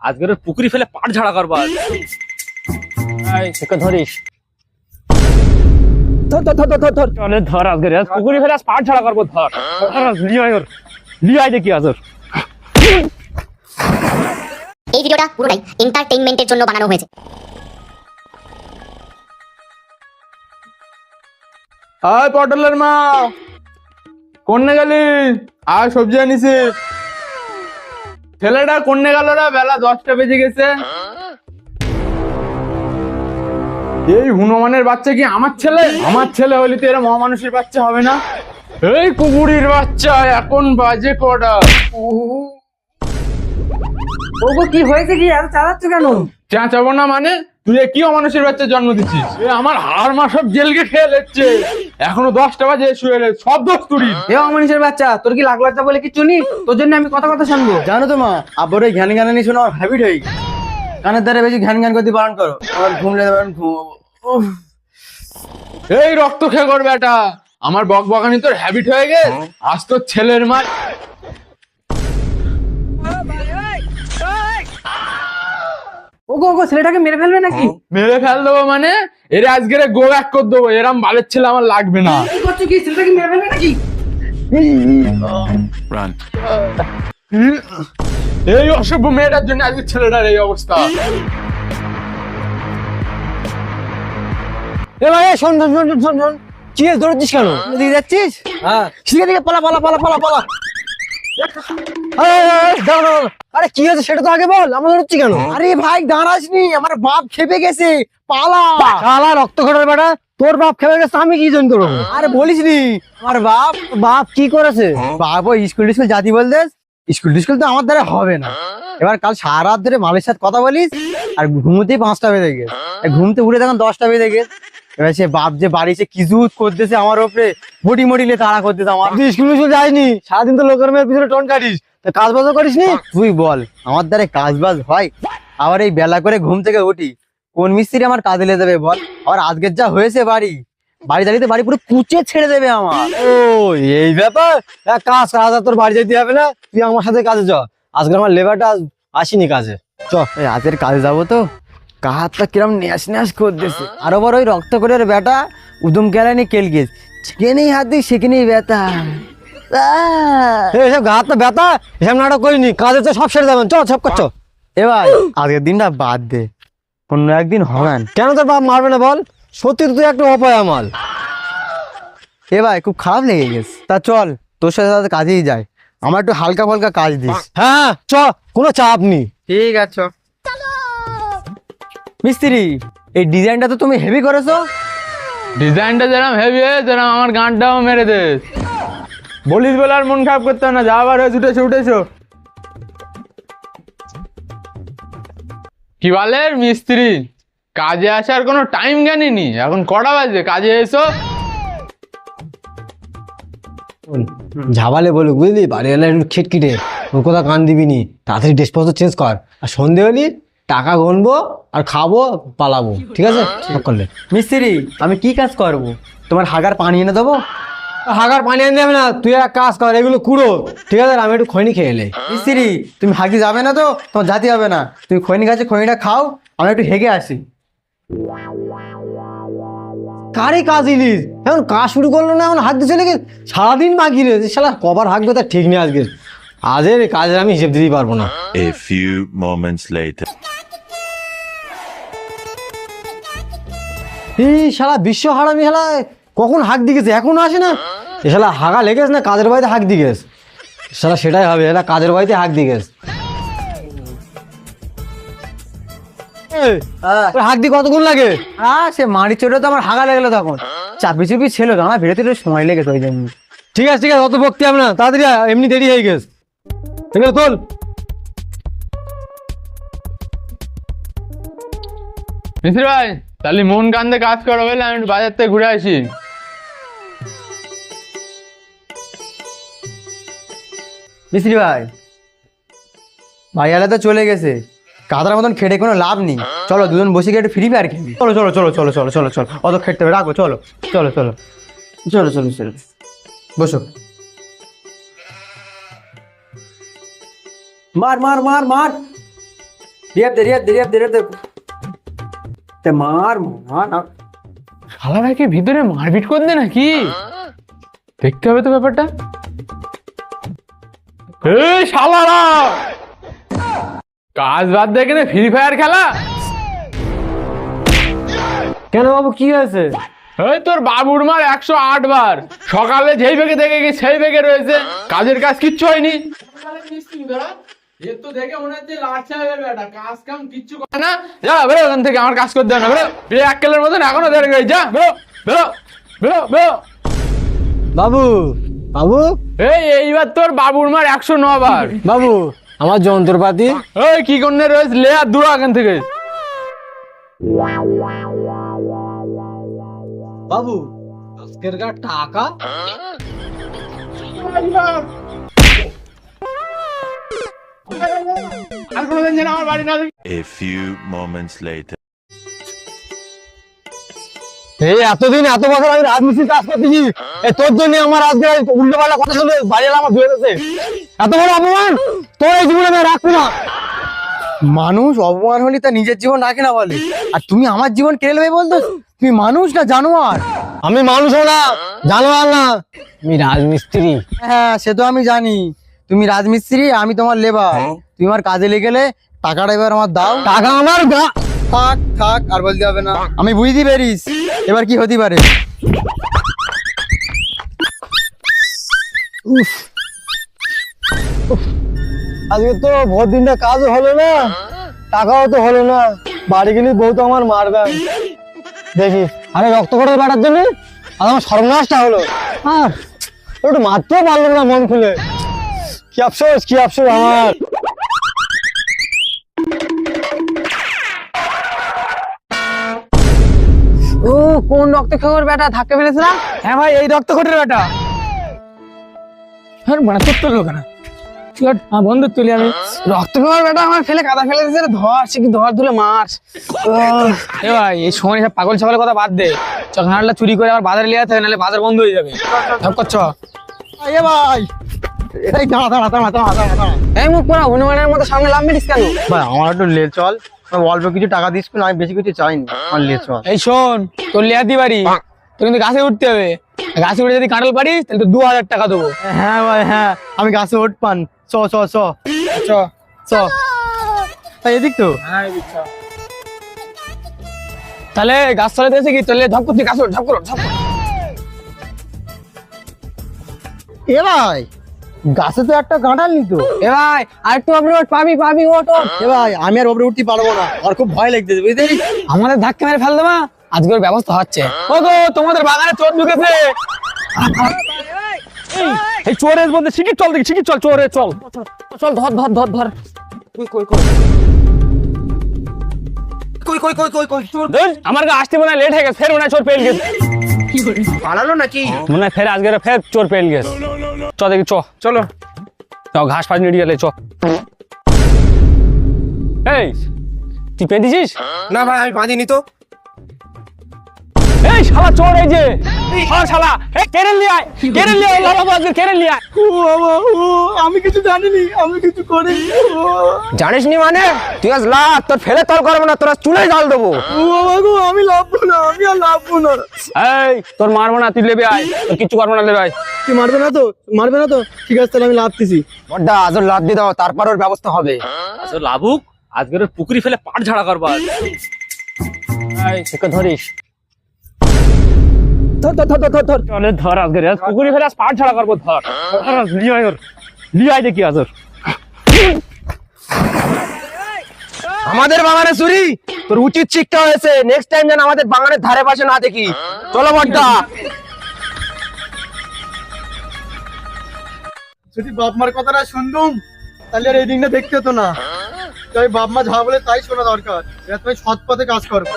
আজকের পুকুরি ফেলে পাট ঝাড়া করবো। ধরিস চলে ধর, আজকে পুকুরি ফেলে পাট ঝাড়া করবো। ধর লিয়াই দেখি আজর। এই ভিডিওটা পুরোটাই এন্টারটেইনমেন্টের জন্য বানানো হয়েছে। আয় পটলের মা, কোনে গেলি? আয় সবজি আনিছি। ছেলেটা কোনে গেল রে? বেলা 10টা বেজে গেছে। এই হনুমানের বাচ্চা কি আমার ছেলে? আমার ছেলে হইলে তো এরা মহামানুষের বাচ্চা হবে না। এই কুকুরির বাচ্চা, এখন বাজে কটা? ওগো কি হয়েছে, কি এত চালাচ্ছ কেন? চেঁচাবো না মানে? তুই কি অমানুষের বাচ্চা জন্ম দিচ্ছিস? আমার হাড় মা সব জেলকে খেয়ে লেচ্ছে। এখনো 10টা বাজে শুয়ে সব দোষ তুই। এ অমানুষের বাচ্চা, তোর কি লাগ লজ্জা বলে কিছু নেই? তোর জন্য আমি কথা কথা শুনবো। জানো তো মা, আব্বুর ওই ঘ্যান ঘ্যানানি শোনা আমার হ্যাবিট হয়ে গেছে। কানের দ্বারা বেশি ঘ্যান ঘ্যান করতে বারণ করো, আমার ঘুমলে ঘুমাবো। এই রক্ত খেয়ে কর বেটা, আমার বক বকানি তোর হ্যাবিট হয়ে গেছে। আজ তোর ছেলের মার। ওগো ওগো, ছেলেটাকে মেরে ফেলবে নাকি? মেরে ফেল দেবো মানে? এর আজকের গো ব্যাক করে দেবো। এরম বালের ছেলে আমার লাগবে না। কি করছো কি? ছেলেটাকে মেরে ফেলবে নাকি? এই অসভ্য মেয়েটার জন্য আজকে ছেলেটার এই অবস্থা। এ ভাই, শোন শোন শোন শোন শোন, কি দৌড়ছিস কেন? দিকে যাচ্ছিস? হ্যাঁ, শিখে দিকে পালা পালা পালা পালা পালা। আরে কি হয়েছে সেটা তো আগে বল, আমরা দৌড়চ্ছি কেন? আরে ভাই দাঁড়াসনি, আমার বাপ খেপে গেছে, পালা পালা। রক্ত খোটার বেটা, তোর বাপ খেপে গেছে, আমি কি জন করবো? আরে বলিস নি, আমার বাপ বাপ কি করেছে? বাপ ওই স্কুল টিস্কুল জাতি বলতে, স্কুল টিস্কুল তো আমার দ্বারা হবে না। এবার কাল সারা রাত ধরে মালির সাথে কথা বলিস, আর ঘুমোতেই 5টা বেজে গেছে। ঘুমতে উঠে দেখুন 10টা বেজে গেছে। এবার সে বাপ যে বাড়ি সে কি জুত করতেছে আমার উপরে, বটি মটিলে তাড়া করতেছে আমার। তুই স্কুল মিস্কুল যাইনি, সারাদিন তো লোকের মেয়ের পিছনে টোন কাটিস, তা কাজ বাজও করিস নি? তুই বল, আমার দ্বারা কাজ বাজ হয়? আবার এই বেলা করে ঘুম থেকে উঠি, কোন মিস্ত্রি আমার কাজে লেগে দেবে বল? আবার আজকের যা হয়েছে বাড়ি দাঁড়িয়ে বাড়ি পুরো কুচে ছেড়ে দেবে আমার। ও এই ব্যাপার, এক কাজ কাজ তোর বাড়ি যেতে হবে না, তুই আমার সাথে কাজে চ। আজকে আমার লেবারটা আসিনি কাজে, চ রাতের কাজে যাবো তো। কাহাতটা কিরম ন্যাস ন্যাস করতেছে, আর আবার ওই রক্ত করে বেটা উদম কেলানি কেলগেছ, যেখানেই হাত দিই সেখানেই ব্যথা। এসব গাহাতটা ব্যথা, এসব নাটক করিনি, কাজে তো সব সেরে যাবেন, চ সব করছো। এবার আজকের দিনটা বাদ দে, অন্য একদিন হবেন। কেন তোর বাপ মারবে না বল? সত্যি তুই একটা অপায় আমার। এ ভাই খুব খারাপ লেগে গেছে, তা চল তোর সাথে কাজেই যাই, আমার একটু হালকা ফালকা কাজ দিস। হ্যাঁ চ, কোনো চাপ নেই। ঠিক আছে। মিস্ত্রি, এই ডিজাইনটা তো তুমি হেভি করেছো। ডিজাইনটা যেরকম হেভি হয়ে যেরকম আমার গানটাও মেরে দে। বলিস বলে আর মন খারাপ করতে না, যা আবার হয়ে উঠেছো। কি বলের মিস্ত্রি, কাজে আসার কোনো টাইম জ্ঞানী, এখন কটা বাজে? কাজে এসো। ঝাবালে বলুক বুঝলি, বাড়ি এলে একটু খিটখিটে, ওর কথা কান দিবি নি, তাড়াতাড়ি ড্রেসপত্র চেঞ্জ কর, আর সন্ধে হলি টাকা গনবো আর খাবো পালাবো, ঠিক আছে? করলে মিস্ত্রি, আমি কি কাজ করব? তোমার হাগার পানি এনে দেবো? হাগার পানি এনে দেবে না, তুই এক কাজ কর, এগুলো কুড়ো, ঠিক আছে? আমি একটু খৈনি খেয়ে এলে। মিস্ত্রি, তুমি হাগি যাবে না তো? তোমার জাতি হবে না, তুমি খৈনি খাচ্ছে, খৈনিটা খাও, আমি একটু হেগে আসি। কারে কাজ ইলিশ, এখন কাজ শুরু করলো না, এখন হাত দিয়ে চলে গেছে, সারাদিন বাকি রয়েছে, শালা কবার হাঁকবে তার ঠিক নেই। আজের কাজের আমি হিসেব দিতেই পারবো না। A few moments later. এই শালা বিশ্ব হারামি, শালা কখন হাঁক দিয়ে গেছে, এখনো আসে না? এ শালা হাগা লেগেছে না কাজের বাড়িতে হাঁক দিয়ে গেছে? শালা সেটাই হবে, এটা কাজের বাড়িতে হাঁক দিয়ে গেছে। হাঁক দিয়ে কতক্ষণ লাগে? সে মারি চোটে তো আমার হাগা লেগেলো, তখন চাপি চুপি ছিল তো, আমার বেরোতে সময় লেগেছে ওই জন্য। ঠিক আছে ঠিক আছে, অত বকতে হবে না, তাড়াতাড়ি এমনি দেরি হয়ে গেছে। ঠিক আছে তোল। মিস্ত্রি ভাই, তাহলে মন কান্দে কাজ করো, বলে আমি একটু বাজার থেকে ঘুরে আসি। মিস্ত্রি ভাই, ভাইয়ালা তো চলে গেছে, কাদার মতন খেটে কোনো লাভ নেই, চলো দুজন বসে গিয়ে একটু ফ্রি ফায়ার খেলি। চলো চলো চলো চলো চলো চলো চলো, অত খেটতে হবে, রাখো, চলো চলো চলো চলো চলো চলো, বসো। মার মার মার মার, রিয়াব দে তে মার না শালারা কি ভিতরে মারপিট করবে নাকি? দেখতে হবে তো ব্যাপারটা। এই শালারা কাজ বাদ দিয়ে কিনে ফ্রি ফায়ার খেলা? কেন বাবু কি হয়েছে? এই তোর বাবুর মার 108 বার, সকালে যেই বেগে দেখে গিয়ে সেই বেগে রয়েছে, কাজের কাজ কিচ্ছু হয়নি। দেখে মনে হচ্ছে কাজ কাম কিচ্ছু করে না। যা বেরো ওখান থেকে, আমার কাজ করতে হবে না। বেরো, বিয়ে আক্কেলের মতন এখনো দেরি রয়েছে। যা বেরো বেরো বেরো বেরো। বাবু বাবু এইবার তোর বাবুর মার 109 বার। বাবু আমার যন্ত্রপাতি। এই কি করনে রয়েছে, লে আর দূর এখান থেকে। বাবু আজকের টাকা আর কোনোদিন যেন আমার বাড়ি না দেখি। A few moments later. এই এতদিন এত বছর আমি রাজমিস্ত্রি কাজ করতেছি, এই তোর জন্য আমার আজকে উল্টো পাল্টা কথা শুনে বাড়ি এলাম, আমার ধুয়ে গেছে। এত বড় অপমান তোর এই জীবনে আমি রাখবো না। মানুষ অপমান হলে তা নিজের জীবন রাখে না বলে, আর তুমি আমার জীবন কেড়ে নেবে বলতো? তুমি মানুষ না জানোয়ার? আমি মানুষ না জানোয়ার না, আমি রাজমিস্ত্রি। হ্যাঁ সে তো আমি জানি, তুমি রাজমিস্ত্রি, আমি তোমার লেবার। তুমি আমার কাজে লেগে গেলে টাকাটা এবার আমার দাও। টাকা আমার থাক থাক আর বলতে হবে না, আমি বুঝতে পারিস এবার কি হতে পারে। আজকে তো ভোর দিনটা কাজও হলো না, টাকাও তো হলো না, বাড়ি গেলে বউ তো আমার মারবে। দেখি আরে রক্ত করে বাড়ার জন্য আর আমার সর্বনাশটা হলো, আর একটু মারতেও পারলো না মন খুলে। কি আফসোস আমার। ও কোন রক্তক্ষরীর বেটা ধাক্কা ফেলেছে না? হ্যাঁ ভাই, এই রক্তক্ষরীর বেটা। হ্যাঁ মানে তোর তুললো কেন? ঠিক আছে হ্যাঁ বন্ধু তুলি আমি। রক্তক্ষরীর বেটা আমার ফেলে কাদা ফেলে দিয়েছে রে, ধর সে কি ধর ধুলে মার। এ ভাই এই সময় সব পাগল ছাগলের কথা বাদ দে, চকনাটা চুরি করে আবার বাজারে লিয়ে থাকে, নাহলে বাজার বন্ধ হয়ে যাবে। সব করছো এ ভাই এই দাঁড়া। এই মুখ পড়া হনুমানের মতো সামনে লাভ মেরিস কেন? ভাই আমার একটু লে চল, অল্প কিছু টাকা দিস, আমি বেশি কিছু চাইনি, আমার লে চল। এই শোন, তোর লিয়ে দিতে পারি, তোর কিন্তু গাছে উঠতে হবে। গাছে উঠে যদি কাঁঠাল পারিস তাহলে তো 2000 টাকা দেবো। হ্যাঁ ভাই হ্যাঁ, আমি গাছে উঠ পান। চ চ চ চ চ এদিক তো। তাহলে গাছ চলে দিয়েছে কি, তোর ধপ করতে গাছ ঝপ করো ঝপ করো। এ ভাই গাছে তো একটা কাঁঠাল নিত। এ ভাই আর একটু আপনি পাবি ওট। এ ভাই আমি আর ওপরে উঠতে পারবো না, আর খুব ভয় লাগতেছে বুঝতে পারিস। আমাদের ধাক্কা মেরে ফেল দেবা, আজকে ওর ব্যবস্থা হচ্ছে। ও গো তোমাদের বাগানে চোর ঢুকেছে। এই চোরের মধ্যে শিখির চল, দেখি শিখির চল, চোরে চল চল, ধর ধর ধর ধর। ধুর, আমার গা আসতে মনে হয় লেট হয়ে গেছে, ফের মনে হয় চোর পেয়ে গেছে। পালালো নাকি? মনে হয় ফের আজকে ফের চোর পেয়ে গেছে। চ দেখি চলো ঘাস ফাস নিয়ে গেলে চ। এই তুই পেয়ে দিছিস? না ভাই আমি বাঁধিনি তো। এই শালা চোর, এই যে শালা কেড়ে নিয়ে আয়, আজকে কেড়ে নিয়ে আয়। আমি কিছু জানিনি, আমি কিছু করিনি। জানিস নি মানে? তুই আজ লাগ, তোর ফেলে তল করবো না, তোরা চুলে জাল দেবো। আমি লাভবো না, আমি আর লাভবো না। এই তোর মারবো না, তুই লেবে আয়, তোর কিচ্ছু করবো না, লেবে আয়। তুই মারবে না তো? ঠিক আছে তাহলে আমি লাভতেছি। বড়দা আজ ওর লাভ দিয়ে দাও, তারপর ওর ব্যবস্থা হবে। আচ্ছা লাভুক, আজকের পুকুরি ফেলে পাট ঝাড়া করবার। এই তোকে ধরিস, ধর চলে ধর, আজকে পুকুরি ফেলে পাট ঝাড়া করবো। ধর লিয়াই দেখি আজর। আমাদের বাগানে চুরি, তোর উচিত শিক্ষা হয়েছে। নেক্সট টাইম যেন আমাদের বাগানের ধারে পাশে না দেখি। চলো বড়দা। যদি বাপ মার কথাটা শুনতুম তাহলে আর এই দিনটা দেখতে হতো না। তাই বাপ মা যা বলে তাই শোনা দরকার, তুমি সৎ পথে কাজ করবো।